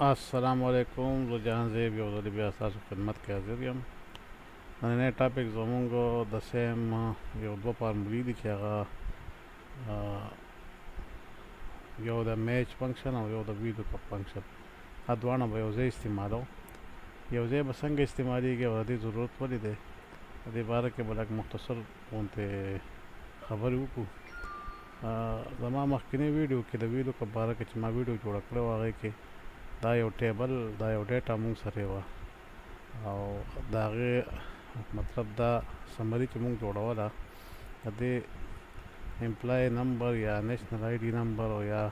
السلام علیکم. زه جهان زیب یو ځل بیا ستاسو خدمت کې حاضر یم. نننی ټاپک زمونږ د سیم یو دوه فارمولې دي چې هغه یو د میچ فنکشن او یو د ویلو کپ فنکشن، دا دواړه به یو ځای استعمالو. یو ځای به څنګه استعمالیږي او د دې ضرورت ولې دی، په دې باره کې به لږ مختصر غوندې خبرې وکړو. زما مخکینی ویډیو کې د ویلو کپ باره کې چې ما ویډیو جوړه کړې وه، هغې کې دا یو ټیبل، دا یو ډیټا مونږ سره وه او د هغې مطلب دا سمري چې مونږ جوړوله د دې امپلای نمبر یا نیشنل آی ډي نمبر او یا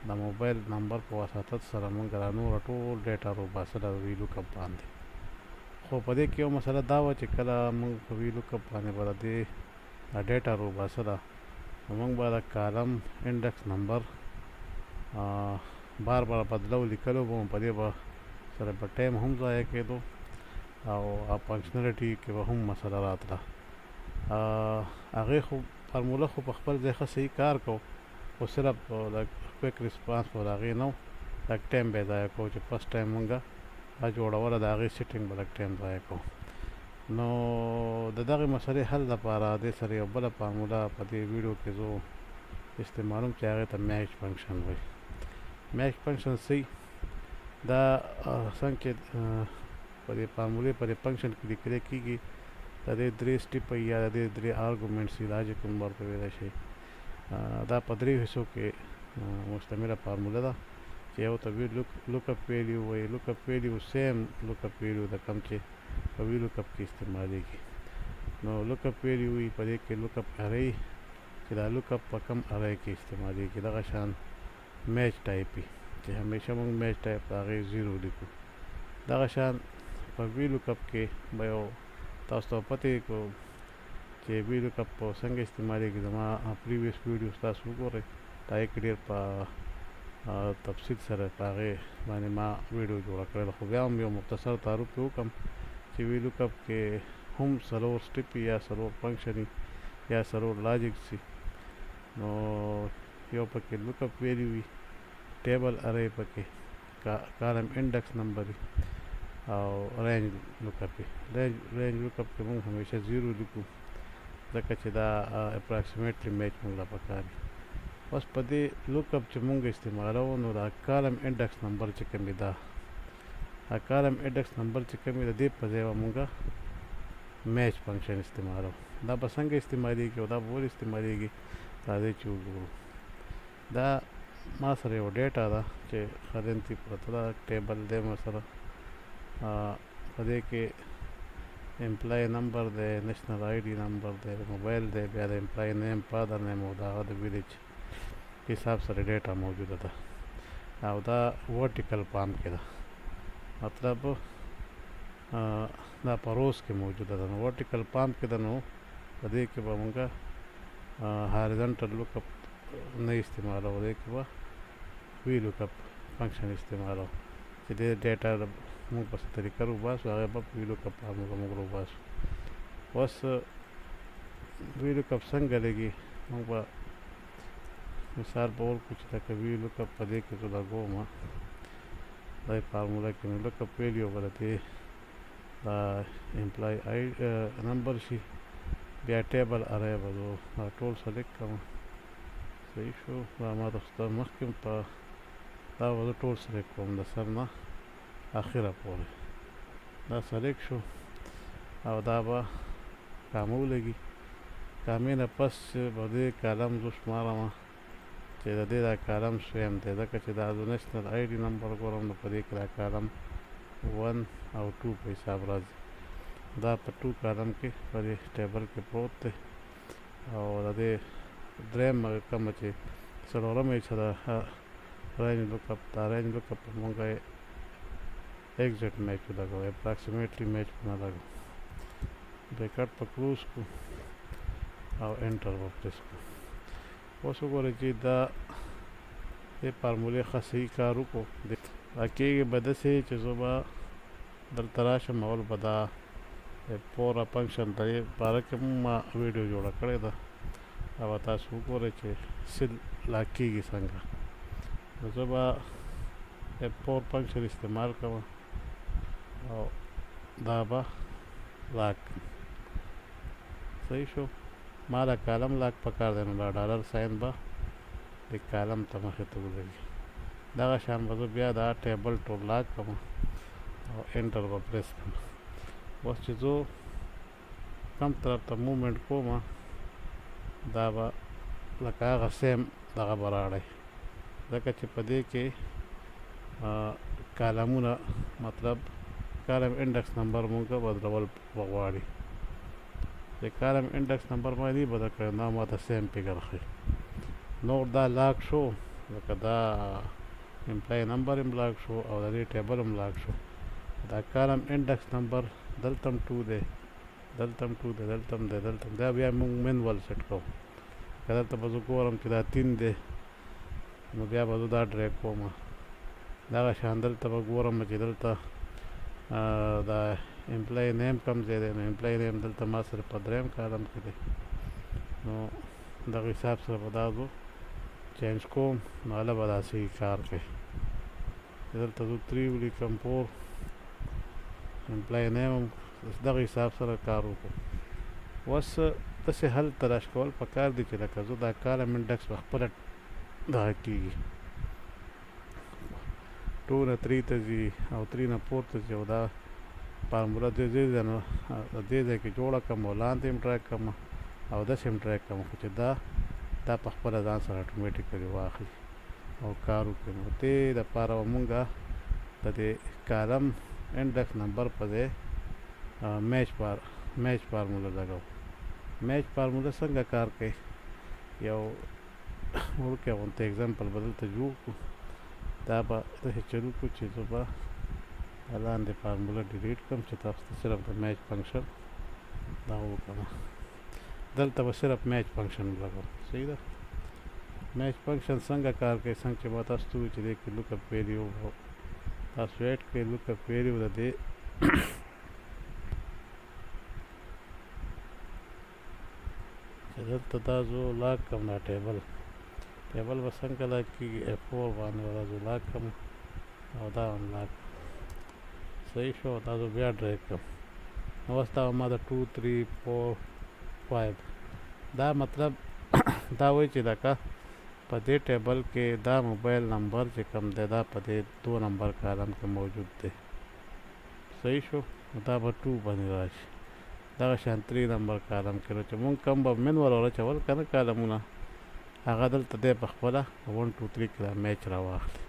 د موبایل نمبر په واسطت سره مونږ را نور ټول ډیټا روباسله ویلو کپ باندې. خو په دې کې یو مسله دا وه چې کله مونږ په ویلو کپ باندې به د دې ډیټا روباسله، نو مونږ به د کالم انډکس نمبر بار بار بدلو لیکلو به، په دې به سره به ټایم هم ضایع کېدو او فنکشنالټي کې به هم مسله راتله. هغې خو فارموله خو په خپل ځای ښه صحیح کار کو، خو صرف د کویک ریسپانس به د هغې نه و، لږ ټایم به یې ضایع کوو چې فسټ ټایم مونږ جوړوله، د هغې سیټینګ به لږ ټایم ضایع کوو. نو د دغې مسلې حل لپاره دې سره یو بله فارموله په دې ویډیو کې زه استعمالوم چې هغې ته میچ فنکشن وایي. میچ فنکشن صحیح دا څنګه چې په دې فارمولې په دې فنکشن کې لیکلی کېږي، د دې درې سټیپه یا د دې درې آرګومنټس یې لاجیک هم ورته ویلی شي. دا په درې حصو کې مشتمله فارموله ده چې یو ته لوک اپ ویلیو وایي. لوک اپ ویلیو سیم لوک اپ ویلیو د کوم چې په ویلو کپ کې استعمالیږي. نو لوک اپ ویلیو وي په دې کې لوک اپ ارې چې دا لوک اپ په کوم ارې کې استعمالیږي، دغه شان میچ ټایپ وي چې همیشه مونږ میچ ټایپ د هغې زیرو لیکو. دغه شان په ویلو کپ کې به یو تاسو ته پته کو چې ویلو کپ څنګه استعمالیږي. زما پریویس ویډیو تاسو وګورئ، دا یې ډېر په تفصیل سره په هغې باندې ما ویډیو جوړه کړې ده، خو بیا هم یو مختصر تعارف پرې وکړم چې ویلو کپ کې هم څلور سټیپ یا څلور فنکشن یا څلور لاجیک سي. نو یو پکې لوک اپ ویلیو وي، ټیبل ارې پکې، کالم انډکس نمبر او رینج لوک اپ وي. رینج لوک اپ کې مونږ همیشه زیرو لیکو ځکه چې دا اپراکسیمیټلی میچ مونږ له پکار وي. بس په دې لوک اپ چې مونږ استعمالوو، نو دا کالم انډکس نمبر چې کوم وي، دا کالم انډکس نمبر چې کوم وي د دې په ځای به مونږ میچ فنکشن استعمالوو. دا به څنګه استعمالیږي او دا به ولې استعمالیږي، راځئ چې وګورو. دا ما سره یو ډیټا ده چې خدمتي پرته ده، ټیبل دی ما سره، په دې کې امپلای نمبر دی، نیشنل آی ډي نمبر دی، موبایل دی، بیا د امپلای نیم، فادر نیم او د هغه د ویلیج حساب سره ډیټا موجوده ده او دا ورټیکل پام کې ده، مطلب دا په روز کې موجوده ده. نو ورټیکل پام کې ده، نو په دې کې به مونږ هارزنټل لوک اپ نه استعمالوو، دې کې به وی لوک اپ فنکشن استعمالوو چې دې ډیټا مونږ په څه طریقه روباسو، هغې به په وی لوک اپ باندې مونږ روباسو. اوس وی لوک اپ څنګه لګي، مونږ به مثال به ورکړو چې لکه وی لوک اپ په دې کې زه لګوم دې فارموله کې، نو لوک اپ ویلیو به د دې دا امپلای آی نمبر شي، بیا ټیبل ارې به زه ټول سلیکټ کړم. صحیح شو، دا ما ته مخکې په دا به زه ټول سلیکټ کوم د سر نه اخره پورې. دا سلیکټ شو او دا به کامه ولګي. کامې نه پس به دې کالم زه شمارم چې د دې دا کالم سویم دی، ځکه چې دا زه نیشنل آی ډي نمبر ګورم، نو په دې کې دا کالم 1 او 2 په حساب راځي. دا په 2 کالم کې په دې ټیبل کې پروت دی او د دې درېیم کومه چې څلورمه چې دا رینج لوک اپ، دا رینج لوک اپ مونږ یې ایگزیټ میچ ولګوو، اپراکسیمیټلی میچ نه لګوو. بریکټ په کلوز کړو او انټر به پریس کړو. اوس وګورئ چې دا دې فارمولې ښه صحیح کار وکړو. دا کېږي به داسې چې زه به دلته راشم، اول به دا پوره فنکشن د دې باره کې ما ویډیو جوړه کړې ده او تاسو وګورئ چې څه لا کېږي څنګه. نو زه به F4 فنکشن استعمال کوم او دا به لاک صحیح شو. ما دا کالم لاک پکار دی نو دا ډالر ساین به د کالم ته مخې ته ولګي. دغه شان به زه بیا دا ټیبل ټول لاک کوم او انټر به پریس کوم. اوس چې زه کوم طرف ته موومنټ کوم دا به لکه هغه سیم دغه به راړی، ځکه چې په دې کې کالمونه مطلب کالم انډکس نمبر مونږ بدلول غواړي. د کالم انډکس نمبر ما نه بدل کړی، دا ما ته سیم فګر ښیي. نور دا لاک شو، لکه دا امپلای نمبر هم لاک شو او د دې ټیبل هم لاک شو. دا کالم انډکس نمبر دلته هم 2 دی، دلته هم 2 دی، دلته هم دی، دلته هم دا بیا مونږ مینول سیټ کوو. که دلته به زه ګورم چې دا 3 دی نو بیا به زه دا ډریګ کوم. دغه شان دلته به ګورم چې دلته دا امپلای نیم کم ځای دی، نو امپلای نیم دلته ما سره په 3م کالم کې دی. نو دغه حساب سره به دا زه چینج کوم نو هله به داسې کار کوي. دلته زه 3 ولیکم 4 امپلای نیم هم دغه حساب سره کار وکړو. اوس داسې حل تلاش کول پکار دي چې لکه زه دا کالم انډکس په خپله دغه کېږي 2 نه 3 ته ځي او 3 نه 4 ته ځي او دا فارموله دې ځای نو دې ځای کې جوړه کړم او لاندې هم ډریګ کړم او داسې هم ډریګ کړم، خو چې دا په خپله ځان سره اټومیټیکلي واخلي او کار وکړي. نو دې دپاره به مونږ د دې کالم انډکس نمبر په ځای میچ فارموله لګوو. میچ فارموله څنګه کار کوي؟ یو وړوکی غونته اگزامپل به دلته جوړ کړو. دا به داسې چلو کړو چې زه به لاندې فارموله ډیلیټ کړم چې تاسو ته صرف د میچ فنکشن دا وکړم. دلته به صرف میچ فنکشن لګوم. صحیح ده. میچ فنکشن څنګه کار کوي؟ څنګه چې ما تاسو ته وویل چې دې کې لوک اپ ویلیو تاسو ایډ کړئ. لوک اپ ویلیو د دې چې دلته دا زه لاک کړم دا ټیبل به څنګه لاک کېږي؟ F4 باندې به دا زه لاک کړم او دا هم لاک. صحیح شو. دا زه بیا ډریګ کړم. نو اوس دا ما د 2 3 4 5 دا مطلب دا وایي چې لکه په دې ټیبل کې دا موبایل نمبر چې کوم دی دا په دې 2 نمبر کالم کې موجود دی. صحیح شو. دا به 2 باندې راشي. دغه شان 3 نمبر کالم کې نو چې مونږ کوم به مینول ورچول که نه کالمونه هغه دلته دی په خپله 1 2 3 کې دا میچ راواخلي.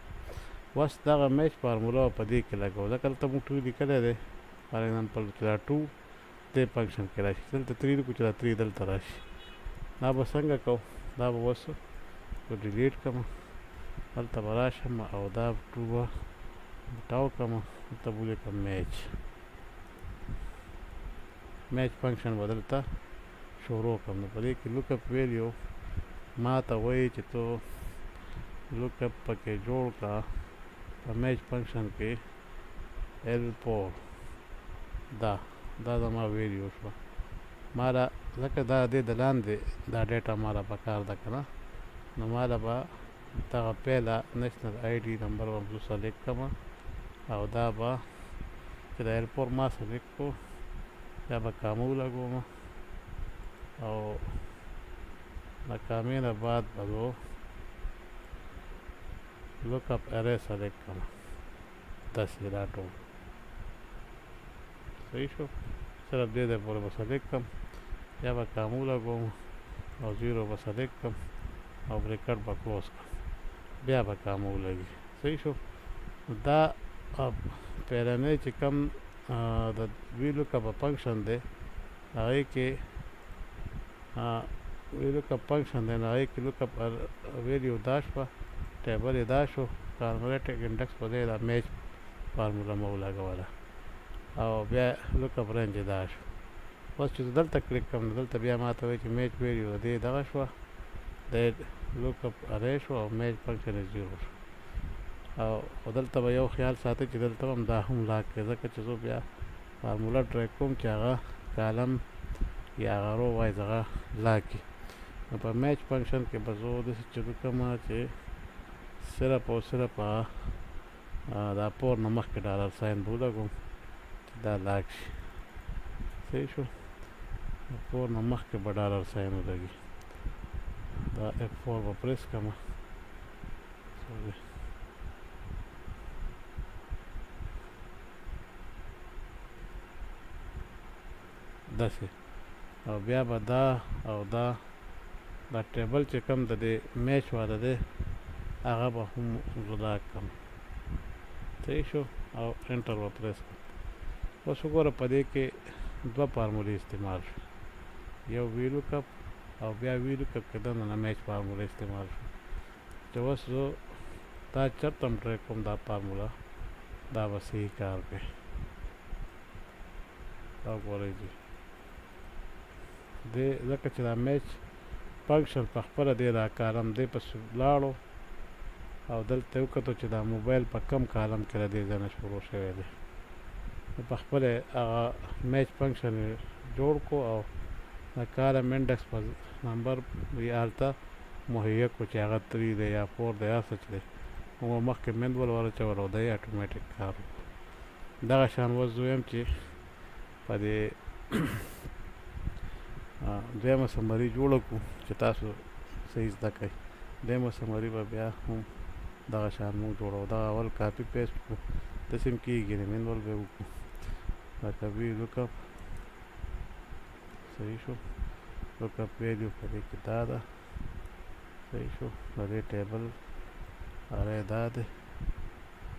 اوس دغه میچ فارموله په دې کې لګوو، ځکه دلته مونږ 2 لیکلی دی فار ایگزامپل چې دا 2 دې فنکشن کې راشي، دلته 3 لیکو چې دا 3 دلته راشي. دا به څنګه کوو؟ دا به اوس زه ډیلیټ کړم، هلته به راشم او دا 2 به ټاو کړم، دلته به ولیکم میچ فنکشن به دلته شروع کړم. نو په دې کې لوک اپ ویلیو ما ته وایي چې تو لوک اپ پکې جوړ کړه په میچ فنکشن کې L4 دا زما ویلیو شوه. ما له ځکه دا دې د لاندې دا ډیټا ما له پکار ده که نه، نو ما له به دغه پیله نیشنل آی ډي نمبر به زه سلیکټ کړم او دا به چې د L4 ما سلیکټ کړو بیا به کامه ولګوم او د کامې نه بعد به زه لوک اپ ارې سلیکټ کړم داسې دا ټول. صحیح شو. صرف دې ځای پورې به سلیکټ کړم بیا به کامه ولګوم او 0 به سلیکټ کړم او بریکټ به کلوز کړم بیا به کامه ولګي. صحیح شو. دا پیرنی چې کوم د وی لوک اپ فنکشن دی هغې کې وی لوک اپ فنکشن دی نو هغې کې لوک اپ ویلیو دا شوه، ټیبل یې دا شو، کاربوریټک انډکس په ځای دا میچ فارموله مو ولګوله او بیا لوک اپ رینج یې دا شو. اوس چې زه دلته کلیک کړم نو دلته بیا ما ته وایي چې میچ ویلیو د دې دغه شوه، د لوک اپ ارې شو او میچ فنکشن یې 0 شو. او دلته به یو خیال ساتئ چې دلته هم دا هم لاک کړئ، ځکه چې زه بیا فارموله ډریګ کوم چې هغه کالم یا هغه رو وایز هغه لاک کړي. نو په میچ فنکشن کې به زه داسې چلو کوم چې صرف او صرف دا پور نه مخکې ډالر ساین به ولګوم چې دا لاک شي. صحیح شو. پور نه مخکې به ډالر ساین ولګي. دا F4 به پریس کړم. داسې او بیا به دا او دا ټیبل چې کوم د دې میچ والا دی هغه به هم جدا کړم. صحیح شو. او انټر به پریس کړم. اوس وګوره په دې کې دوه فارمولې استعمال شو، یو ویلو کپ او بیا ویلو کپ کې دننه میچ فارموله استعمال شو. چې اوس زه دا چېرته هم ټرای کوم دا فارموله دا به صحیح کار کوي. دا وګورئ جي دې ځکه چې دا میچ فنکشن په خپله دی دا کالم دی پسې ولاړو او دلته یې وکتو چې دا موبایل په کم کالم کې له دې ځای نه شروع شوی دی. په خپله هغه میچ فنکشن یې جوړ کړو او د کالم انډکس په نمبر یې هلته مهیا کړو چې هغه 3 دی یا 4 دی یا څه چې دی. موږ مخکې مینول ورچول او دی اټومیټیک کار وکړو. دغه شان اوس زه وایم چې په دې دویمه سمري جوړه کړو چې تاسو صحیح زده کړئ. دویمه سمري به بیا هم دغه شان موږ جوړو. دغه اول کاپي پیسټ کړو داسې هم کېږي نه مینول به یې وکړو. لکه وي لوکپ صحیح شو. لوکپ ویلیو په دې کې دا ده. صحیح شو. د دې ټیبل ارې دا دی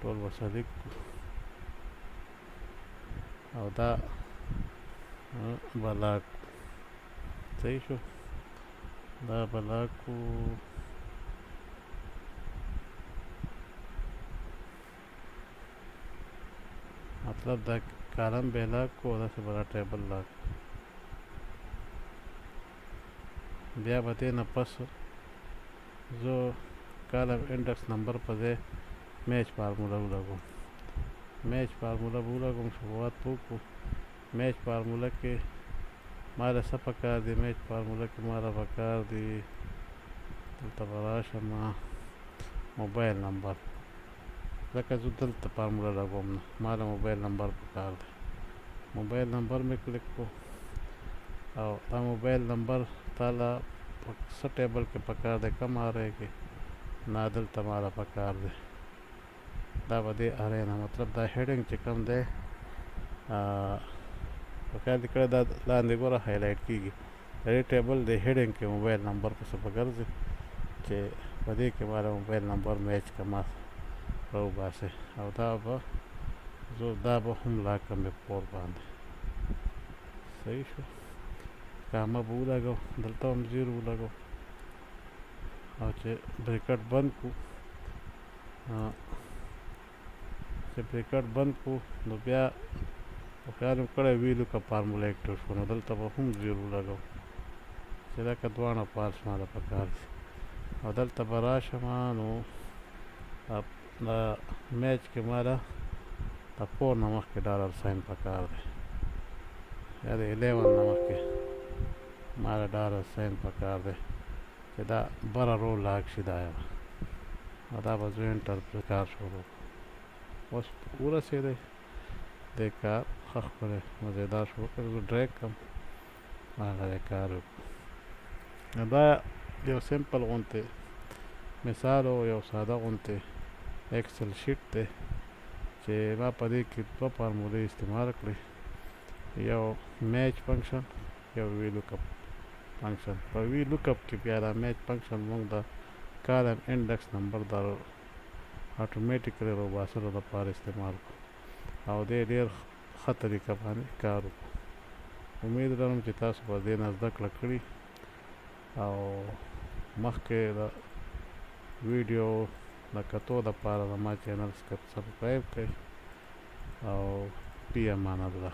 ټول به سلیکټ کړو او دا به لاک کړو. صحیح شو. دا به لاک کړو. مطلب دا کالم به لاک کړو داسې به دا ټیبل لاک کړو. بیا به دې نه پس زه کالم انډکس نمبر په ځای میچ فارموله ولګوم. میچ فارموله به ولګوم. شروعات به وکړو. میچ فارموله کې ما له څه پکار دي؟ میچ فارموله کې ما له پکار دي دلته به راشم موبایل نمبر. ځکه زه دلته فارموله لګوم نه، ما له موبایل نمبر پکار دی. موبایل نمبر مې کلیک کړو او دا موبایل نمبر تا له په څه ټیبل کې پکار دی؟ کم ارې کې نه، دلته ما له پکار دی. دا به دې ارې نه مطلب دا هیډینګ چې کوم دی پکار دي کړی دا لاندې ګوره هایلایټ کېږي. د دې ټیبل د هیډینګ کې موبایل نمبر پسې به ګرځي چې په دې کې ما له موبایل نمبر میچ که ما راوباسئ او دا به زه دا به هم لاک کړم F4 باندې. صحیح شو. کامه به ولګو دلته هم 0 ولګو او چې بریکټ بند کړو نو بیا خیال مې کړی وي لکه فارموله اکټیو شو نو دلته به هم 0 ولګو چې لکه دواړه فالس ما له پکار دي. او دلته به راشم نو د میچ کې ما له د 4 نه مخکې ډالر ساین پکار دی یا د 11 نه مخکې ما له ډالر ساین پکار دی چې دا بره رو لاک شي دا یوه او دا به زه انټر پرې کار شروع اوس ورسېدی دې کار ښه ښکلی مزېدار شو. وکړه زه ډریګ کړم هغه دې کار وکړو. دا یو سمپل غوندې مثال او یو ساده غوندې ایکسل شیټ دی چې ما په دې کې 2 فارمولې استعمال کړې، یو میچ فنکشن یو وی لوکپ فنکشن. په وی لوکپ کې بیا دا میچ فنکشن موږ د کالم انډکس نمبر د اټومیټیکلی راوباسلو دپاره استعمال کړو او دې ډېر ښه طریقه باندې کار وکړو. امید لرم چې تاسو به دې نه زده کړه کړي او مخکې د ویډیو د کتو دپاره زما چینل سبسکرایب کړئ او فی امان الله.